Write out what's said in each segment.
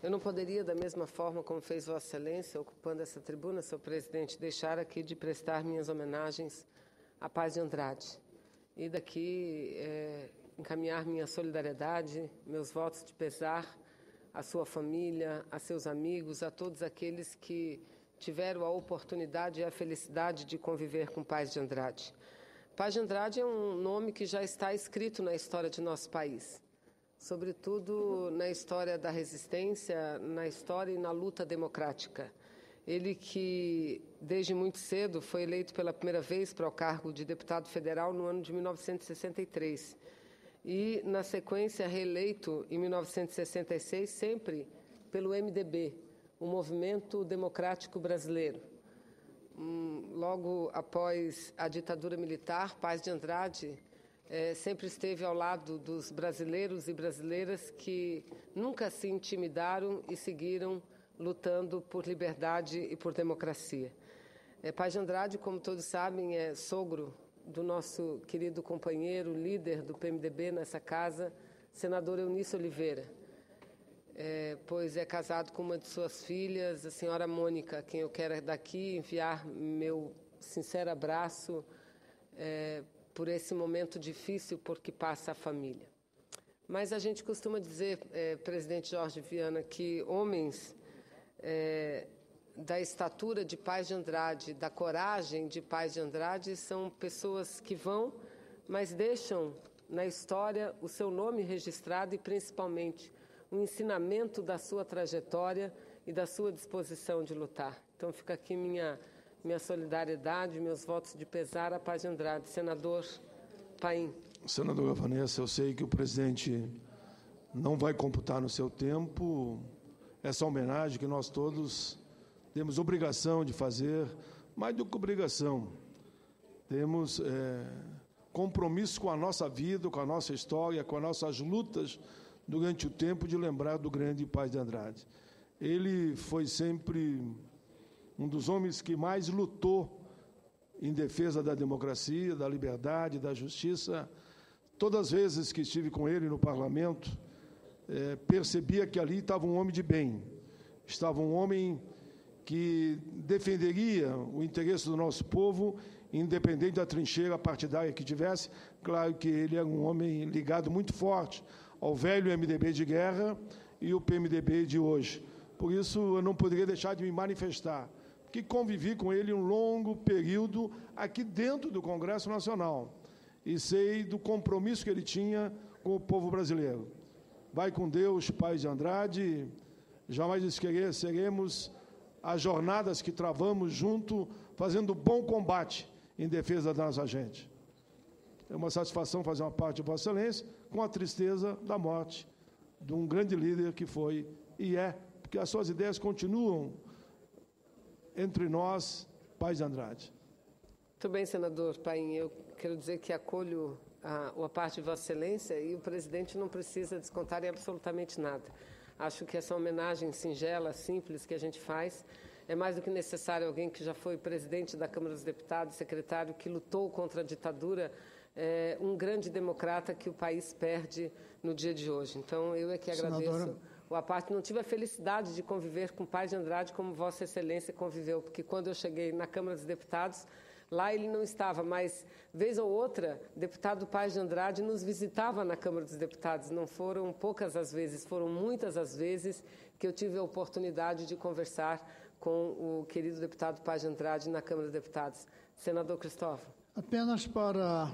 Eu não poderia, da mesma forma como fez Vossa Excelência, ocupando essa tribuna, senhor presidente, deixar aqui de prestar minhas homenagens à Paz de Andrade. E daqui encaminhar minha solidariedade, meus votos de pesar à sua família, a seus amigos, a todos aqueles que tiveram a oportunidade e a felicidade de conviver com Paz de Andrade. Paz de Andrade é um nome que já está escrito na história de nosso país, sobretudo na história da resistência, na história e na luta democrática. Ele que, desde muito cedo, foi eleito pela primeira vez para o cargo de deputado federal no ano de 1963 e, na sequência, reeleito em 1966, sempre pelo MDB, o Movimento Democrático Brasileiro. Logo após a ditadura militar, Paz de Andrade sempre esteve ao lado dos brasileiros e brasileiras que nunca se intimidaram e seguiram lutando por liberdade e por democracia. Paz de Andrade, como todos sabem, é sogro do nosso querido companheiro, líder do PMDB nessa casa, senador Eunício Oliveira, pois é casado com uma de suas filhas, a senhora Mônica, a quem eu quero daqui enviar meu sincero abraço por esse momento difícil por que passa a família. Mas a gente costuma dizer, presidente Jorge Viana, que homens da estatura de Paz de Andrade, da coragem de Paz de Andrade, são pessoas que vão, mas deixam na história o seu nome registrado e, principalmente, o ensinamento da sua trajetória e da sua disposição de lutar. Então, fica aqui minha solidariedade, meus votos de pesar à Paz de Andrade. Senador Paim. Senadora Vanessa, eu sei que o presidente não vai computar no seu tempo essa homenagem que nós todos temos obrigação de fazer, mais do que obrigação, temos compromisso com a nossa vida, com a nossa história, com as nossas lutas durante o tempo de lembrar do grande Paz de Andrade. Ele foi sempre um dos homens que mais lutou em defesa da democracia, da liberdade, da justiça. Todas as vezes que estive com ele no parlamento, percebia que ali estava um homem de bem, estava um homem que defenderia o interesse do nosso povo, independente da trincheira partidária que tivesse. Claro que ele era um homem ligado muito forte ao velho MDB de guerra e o PMDB de hoje. Por isso, eu não poderia deixar de me manifestar, que convivi com ele um longo período aqui dentro do Congresso Nacional e sei do compromisso que ele tinha com o povo brasileiro. Vai com Deus, Paz de Andrade, jamais esqueceremos as jornadas que travamos junto, fazendo bom combate em defesa da nossa gente. É uma satisfação fazer uma parte de Vossa Excelência, com a tristeza da morte de um grande líder que foi e porque as suas ideias continuam entre nós, Paz de Andrade. Muito bem, senador Paim. Eu quero dizer que acolho a parte de Vossa Excelência e o presidente não precisa descontar em absolutamente nada. Acho que essa homenagem singela, simples, que a gente faz, é mais do que necessário. Alguém que já foi presidente da Câmara dos Deputados, secretário, que lutou contra a ditadura, um grande democrata que o país perde no dia de hoje. Então, eu é que agradeço. Senadora, a parte, não tive a felicidade de conviver com Paz de Andrade como Vossa Excelência conviveu, porque quando eu cheguei na Câmara dos Deputados, lá ele não estava, mas, vez ou outra, deputado Paz de Andrade nos visitava na Câmara dos Deputados. Não foram poucas as vezes, foram muitas as vezes que eu tive a oportunidade de conversar com o querido deputado Paz de Andrade na Câmara dos Deputados. Senador Cristóvão. apenas para,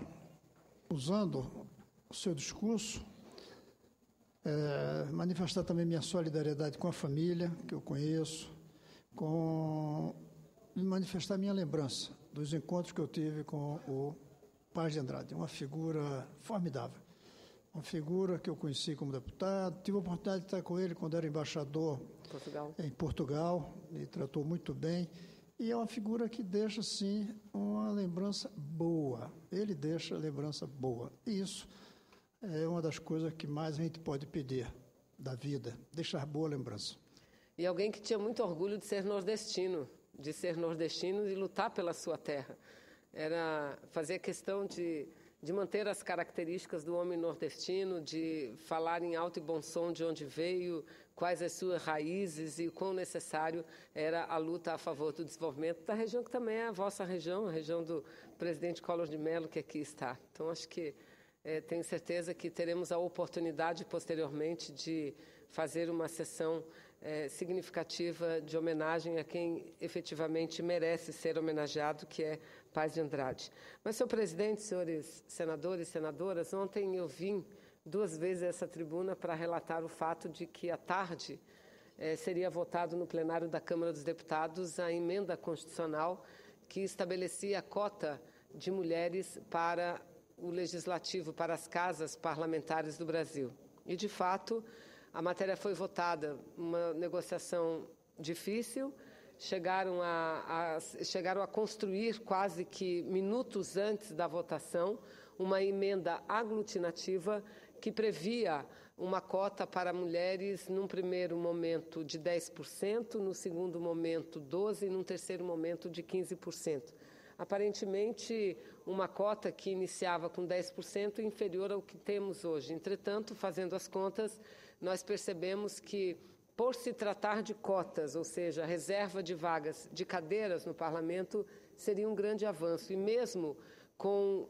usando o seu discurso, manifestar também minha solidariedade com a família que eu conheço, e manifestar minha lembrança dos encontros que eu tive com o Paz de Andrade, uma figura formidável, uma figura que eu conheci como deputado, tive a oportunidade de estar com ele quando era embaixador em Portugal, me tratou muito bem, e é uma figura que deixa, sim, uma lembrança boa, ele deixa lembrança boa, e isso é uma das coisas que mais a gente pode pedir da vida, deixar boa lembrança. E alguém que tinha muito orgulho de ser nordestino e lutar pela sua terra. Fazia questão de de manter as características do homem nordestino, de falar em alto e bom som de onde veio, quais as suas raízes e o quão necessário era a luta a favor do desenvolvimento da região, que também é a vossa região, a região do presidente Collor de Mello, que aqui está. Então, acho que tenho certeza que teremos a oportunidade, posteriormente, de fazer uma sessão significativa de homenagem a quem efetivamente merece ser homenageado, que é Paz de Andrade. Mas, senhor presidente, senhores senadores e senadoras, ontem eu vim 2 vezes a essa tribuna para relatar o fato de que, à tarde, seria votado no plenário da Câmara dos Deputados a emenda constitucional que estabelecia a cota de mulheres para o Legislativo, para as casas parlamentares do Brasil. E, de fato, a matéria foi votada, uma negociação difícil, chegaram a construir, quase que minutos antes da votação, uma emenda aglutinativa que previa uma cota para mulheres, num primeiro momento, de 10%, no segundo momento, 12%, e num terceiro momento, de 15%. Aparentemente, uma cota que iniciava com 10% inferior ao que temos hoje. Entretanto, fazendo as contas, nós percebemos que, por se tratar de cotas, ou seja, reserva de vagas de cadeiras no Parlamento, seria um grande avanço. E mesmo com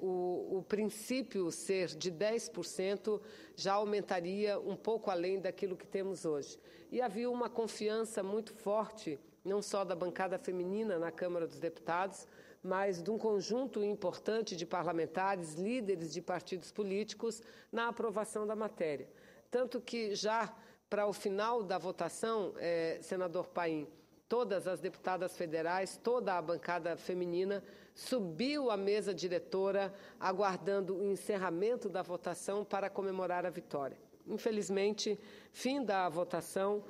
o princípio ser de 10%, já aumentaria um pouco além daquilo que temos hoje. E havia uma confiança muito forte, não só da bancada feminina na Câmara dos Deputados, mas de um conjunto importante de parlamentares, líderes de partidos políticos, na aprovação da matéria. Tanto que, já para o final da votação, senador Paim, todas as deputadas federais, toda a bancada feminina, subiu à mesa diretora, aguardando o encerramento da votação para comemorar a vitória. Infelizmente, fim da votação,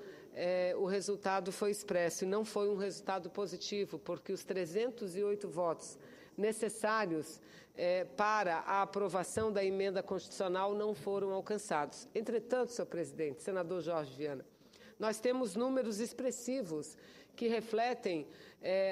o resultado foi expresso, e não foi um resultado positivo, porque os 308 votos necessários para a aprovação da emenda constitucional não foram alcançados. Entretanto, senhor presidente, senador Jorge Viana, nós temos números expressivos que refletem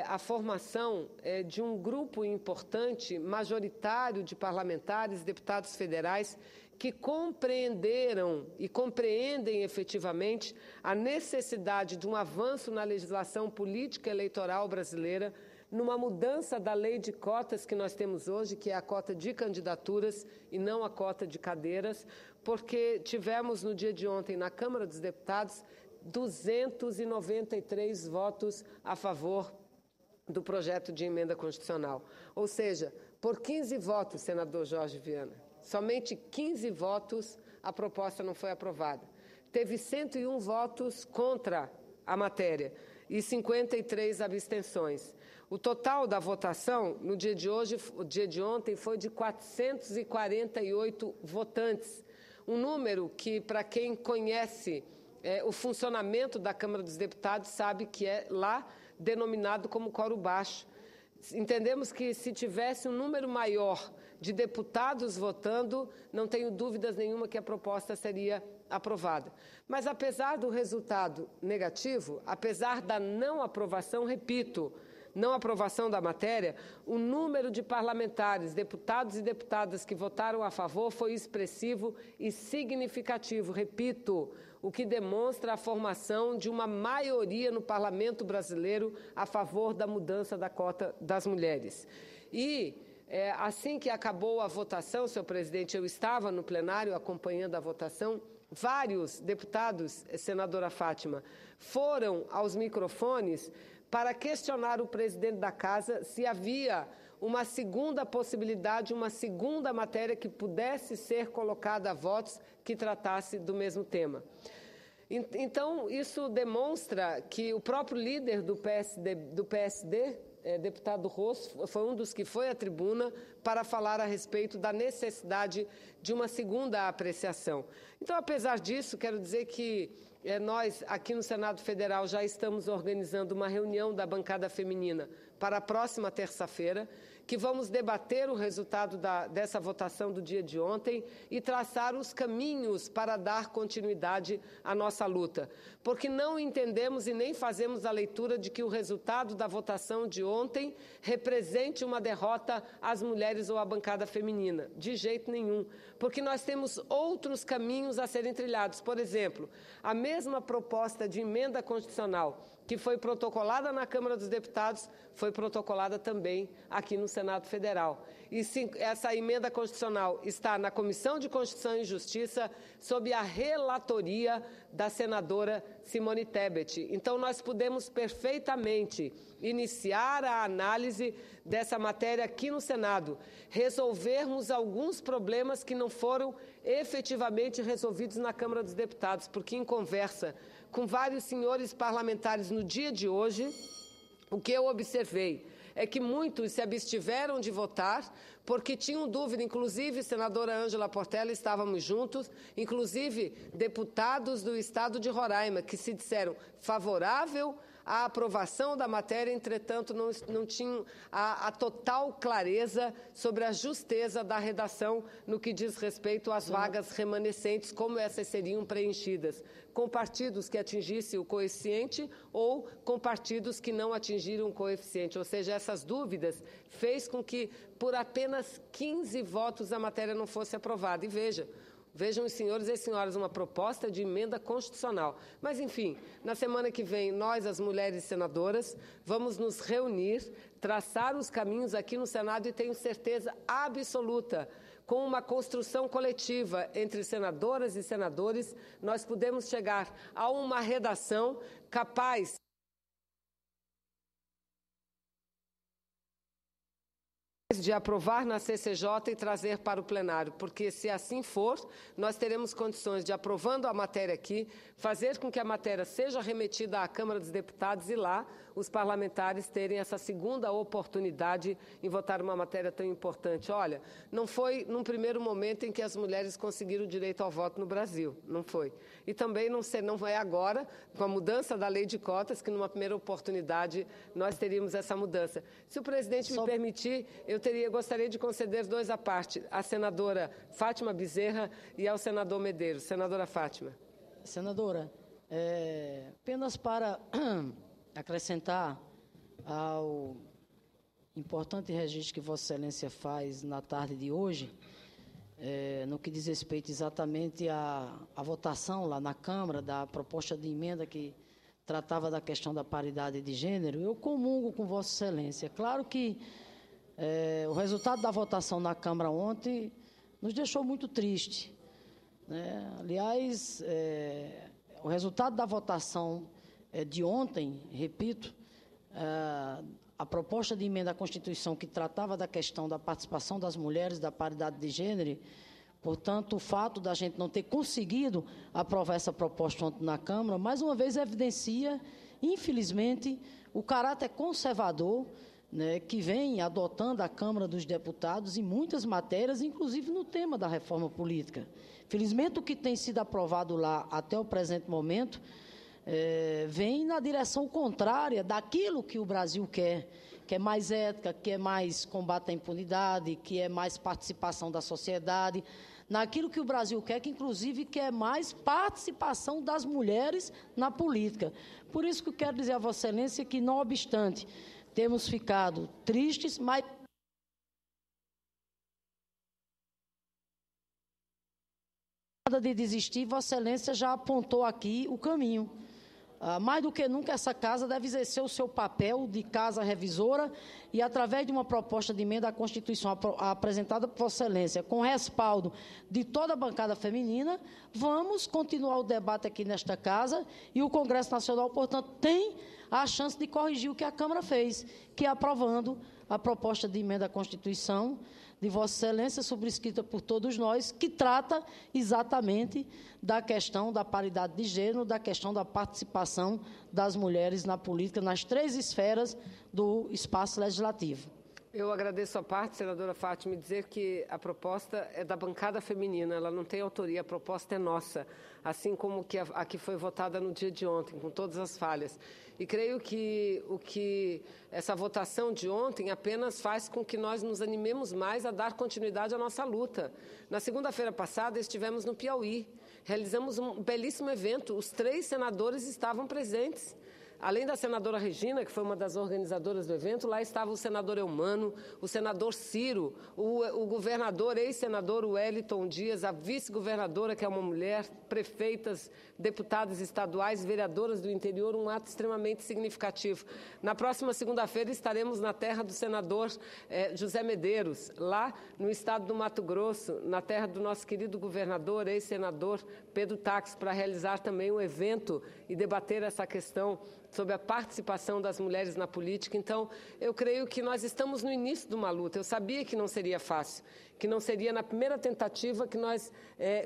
a formação de um grupo importante, majoritário de parlamentares, deputados federais, que compreenderam e compreendem efetivamente a necessidade de um avanço na legislação política eleitoral brasileira, numa mudança da lei de cotas que nós temos hoje, que é a cota de candidaturas e não a cota de cadeiras, porque tivemos no dia de ontem, na Câmara dos Deputados, 293 votos a favor do projeto de emenda constitucional. Ou seja, por 15 votos, senador Jorge Viana, somente 15 votos, a proposta não foi aprovada. Teve 101 votos contra a matéria e 53 abstenções. O total da votação, no dia de ontem, foi de 448 votantes. Um número que, para quem conhece o funcionamento da Câmara dos Deputados, sabe que é lá denominado como quórum baixo. Entendemos que, se tivesse um número maior de deputados votando, não tenho dúvidas nenhuma que a proposta seria aprovada. Mas, apesar do resultado negativo, apesar da não aprovação, repito, não aprovação da matéria, o número de parlamentares, deputados e deputadas que votaram a favor foi expressivo e significativo, repito, o que demonstra a formação de uma maioria no Parlamento brasileiro a favor da mudança da cota das mulheres. E, assim que acabou a votação, senhor presidente, eu estava no plenário acompanhando a votação, vários deputados, senadora Fátima, foram aos microfones para questionar o presidente da Casa se havia uma segunda possibilidade, uma segunda matéria que pudesse ser colocada a votos que tratasse do mesmo tema. Então, isso demonstra que o próprio líder do PSD, deputado Rosso, foi um dos que foi à tribuna para falar a respeito da necessidade de uma segunda apreciação. Então, apesar disso, quero dizer que nós, aqui no Senado Federal, já estamos organizando uma reunião da bancada feminina para a próxima terça-feira, que vamos debater o resultado dessa votação do dia de ontem e traçar os caminhos para dar continuidade à nossa luta, porque não entendemos e nem fazemos a leitura de que o resultado da votação de ontem represente uma derrota às mulheres ou à bancada feminina, de jeito nenhum, porque nós temos outros caminhos a serem trilhados. Por exemplo, a mesma proposta de emenda constitucional que foi protocolada na Câmara dos Deputados, foi protocolada também aqui no Senado Federal. E essa emenda constitucional está na Comissão de Constituição e Justiça, sob a relatoria da senadora Simone Tebet. Então, nós podemos perfeitamente iniciar a análise dessa matéria aqui no Senado, resolvermos alguns problemas que não foram efetivamente resolvidos na Câmara dos Deputados, porque em conversa com vários senhores parlamentares no dia de hoje, o que eu observei é que muitos se abstiveram de votar porque tinham dúvida, inclusive senadora Ângela Portela, estávamos juntos, inclusive deputados do estado de Roraima, que se disseram favorável à aprovação da matéria, entretanto, não tinham a total clareza sobre a justeza da redação no que diz respeito às vagas remanescentes, como essas seriam preenchidas, com partidos que atingissem o coeficiente ou com partidos que não atingiram o coeficiente. Ou seja, essas dúvidas fez com que, por apenas 15 votos, a matéria não fosse aprovada. E vejam os senhores e as senhoras, uma proposta de emenda constitucional. Mas, enfim, na semana que vem, nós, as mulheres senadoras, vamos nos reunir, traçar os caminhos aqui no Senado e tenho certeza absoluta, com uma construção coletiva entre senadoras e senadores, nós podemos chegar a uma redação capaz de aprovar na CCJ e trazer para o plenário, porque se assim for, nós teremos condições de, aprovando a matéria aqui, fazer com que a matéria seja remetida à Câmara dos Deputados e lá os parlamentares terem essa segunda oportunidade em votar uma matéria tão importante. Olha, não foi num primeiro momento em que as mulheres conseguiram o direito ao voto no Brasil, não foi. E também não é agora, com a mudança da lei de cotas, que numa primeira oportunidade nós teríamos essa mudança. Se o presidente me permitir, eu gostaria de conceder dois à parte, à senadora Fátima Bezerra e ao senador Medeiros. Senadora Fátima. Senadora, apenas para acrescentar ao importante registro que Vossa Excelência faz na tarde de hoje, no que diz respeito exatamente à votação lá na Câmara da proposta de emenda que tratava da questão da paridade de gênero, eu comungo com Vossa Excelência. Claro que o resultado da votação na Câmara ontem nos deixou muito triste, né? Aliás, o resultado da votação de ontem, repito, a proposta de emenda à Constituição que tratava da questão da participação das mulheres, da paridade de gênero, portanto, o fato da gente não ter conseguido aprovar essa proposta ontem na Câmara, mais uma vez evidencia, infelizmente, o caráter conservador, né, que vem adotando a Câmara dos Deputados em muitas matérias, inclusive no tema da reforma política. Felizmente, o que tem sido aprovado lá até o presente momento vem na direção contrária daquilo que o Brasil quer, que é mais ética, que é mais combate à impunidade, que é mais participação da sociedade, naquilo que o Brasil quer, que inclusive quer mais participação das mulheres na política. Por isso que eu quero dizer a Vossa Excelência que, não obstante temos ficado tristes, mas nada de desistir, Vossa Excelência já apontou aqui o caminho. Mais do que nunca, essa casa deve exercer o seu papel de casa revisora e, através de uma proposta de emenda à Constituição apresentada por Vossa Excelência, com respaldo de toda a bancada feminina, vamos continuar o debate aqui nesta casa e o Congresso Nacional, portanto, tem a chance de corrigir o que a Câmara fez, que é aprovando a proposta de emenda à Constituição de Vossa Excelência, subscrita por todos nós, que trata exatamente da questão da paridade de gênero, da questão da participação das mulheres na política, nas três esferas do espaço legislativo. Eu agradeço a parte, senadora Fátima, dizer que a proposta é da bancada feminina, ela não tem autoria, a proposta é nossa, assim como a que foi votada no dia de ontem, com todas as falhas. E creio que essa votação de ontem apenas faz com que nós nos animemos mais a dar continuidade à nossa luta. Na segunda-feira passada estivemos no Piauí, realizamos um belíssimo evento, os 3 senadores estavam presentes. Além da senadora Regina, que foi uma das organizadoras do evento, lá estava o senador Eumano, o senador Ciro, o governador, ex-senador Wellington Dias, a vice-governadora, que é uma mulher, prefeitas, deputadas estaduais, vereadoras do interior, um ato extremamente significativo. Na próxima segunda-feira estaremos na terra do senador José Medeiros, lá no estado do Mato Grosso, na terra do nosso querido governador, ex-senador Pedro Taques, para realizar também um evento e debater essa questão sobre a participação das mulheres na política. Então, eu creio que nós estamos no início de uma luta. Eu sabia que não seria fácil, que não seria na primeira tentativa que nós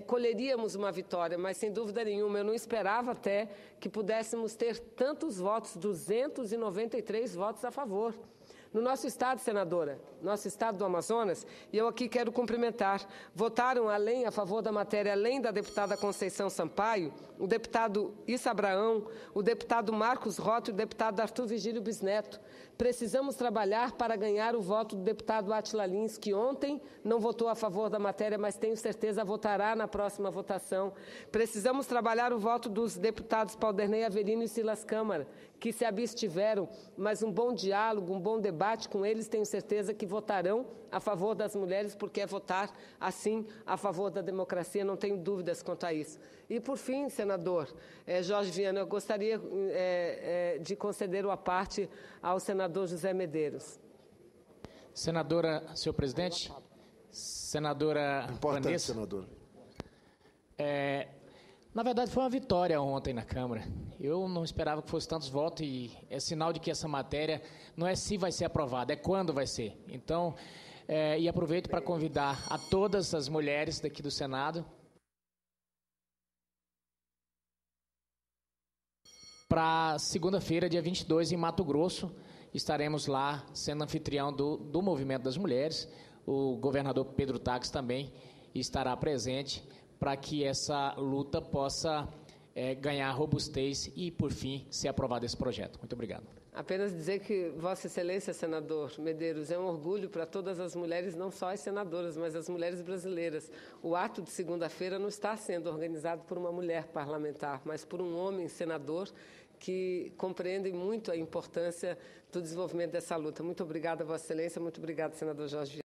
colheríamos uma vitória, mas, sem dúvida nenhuma, eu não esperava até que pudéssemos ter tantos votos, 293 votos a favor. No nosso estado, senadora, nosso estado do Amazonas, e eu aqui quero cumprimentar, votaram a favor da matéria, além da deputada Conceição Sampaio, o deputado Issa Abraão, o deputado Marcos Rota e o deputado Arthur Vigílio Bisneto. Precisamos trabalhar para ganhar o voto do deputado Átila Lins, que ontem não votou a favor da matéria, mas tenho certeza votará na próxima votação. Precisamos trabalhar o voto dos deputados Paulderney Avelino e Silas Câmara, que se abstiveram, mas um bom diálogo, um bom debate com eles, tenho certeza que votarão a favor das mulheres, porque é votar, assim, a favor da democracia, não tenho dúvidas quanto a isso. E, por fim, senador Jorge Viana, eu gostaria de conceder uma parte ao senador José Medeiros. Senadora, senhor presidente, senadora Importante, Vanessa, senador. Na verdade, foi uma vitória ontem na Câmara. Eu não esperava que fosse tantos votos e é sinal de que essa matéria não é se vai ser aprovada, é quando vai ser. Então, e aproveito para convidar a todas as mulheres daqui do Senado para segunda-feira, dia 22, em Mato Grosso. Estaremos lá sendo anfitrião do Movimento das Mulheres. O governador Pedro Taques também estará presente para que essa luta possa ganhar robustez e, por fim, ser aprovado esse projeto. Muito obrigado. Apenas dizer que Vossa Excelência, senador Medeiros, é um orgulho para todas as mulheres, não só as senadoras, mas as mulheres brasileiras. O ato de segunda-feira não está sendo organizado por uma mulher parlamentar, mas por um homem senador que compreende muito a importância do desenvolvimento dessa luta. Muito obrigada, Vossa Excelência. Muito obrigado, senador Jorge Viana.